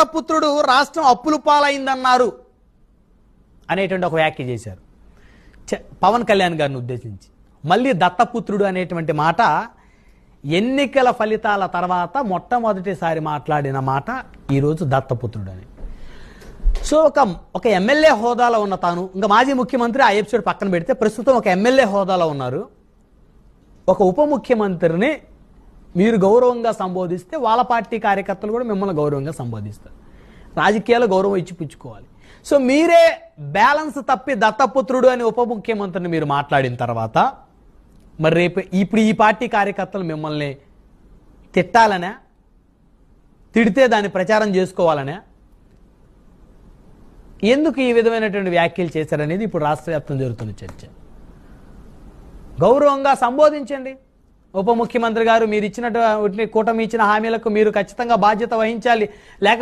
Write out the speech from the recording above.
దత్తపుత్రుడు రాష్ట్రం అప్పులు పాలైందన్నారు అనేటువంటి ఒక వ్యాఖ్య చేశారు పవన్ కళ్యాణ్ గారిని ఉద్దేశించి. మళ్ళీ దత్తపుత్రుడు అనేటువంటి మాట ఎన్నికల ఫలితాల తర్వాత మొట్టమొదటిసారి మాట్లాడిన మాట ఈరోజు దత్తపుత్రుడు అని. సో ఒక ఎమ్మెల్యే హోదాలో ఉన్న తాను, ఇంకా మాజీ ముఖ్యమంత్రి ఆ ఎపిసోడ్ పక్కన పెడితే ప్రస్తుతం ఒక ఎమ్మెల్యే హోదాలో ఉన్నారు. ఒక ఉప ముఖ్యమంత్రిని మీరు గౌరవంగా సంబోధిస్తే వాళ్ళ పార్టీ కార్యకర్తలు కూడా మిమ్మల్ని గౌరవంగా సంబోధిస్తారు. రాజకీయాలు గౌరవం ఇచ్చి పుచ్చుకోవాలి. సో మీరే బ్యాలెన్స్ తప్పి దత్తపుత్రుడు అని ఉప ముఖ్యమంత్రిని మీరు మాట్లాడిన తర్వాత మరి రేపు ఇప్పుడు ఈ పార్టీ కార్యకర్తలు మిమ్మల్ని తిట్టాలనే, తిడితే దాన్ని ప్రచారం చేసుకోవాలనే, ఎందుకు ఈ విధమైనటువంటి వ్యాఖ్యలు చేశారనేది ఇప్పుడు రాష్ట్ర వ్యాప్తం జరుగుతున్న చర్చ. గౌరవంగా సంబోధించండి. ఉప ముఖ్యమంత్రి గారు మీరు ఇచ్చినటువంటి కూటమి ఇచ్చిన హామీలకు మీరు ఖచ్చితంగా బాధ్యత వహించాలి, లేకపోతే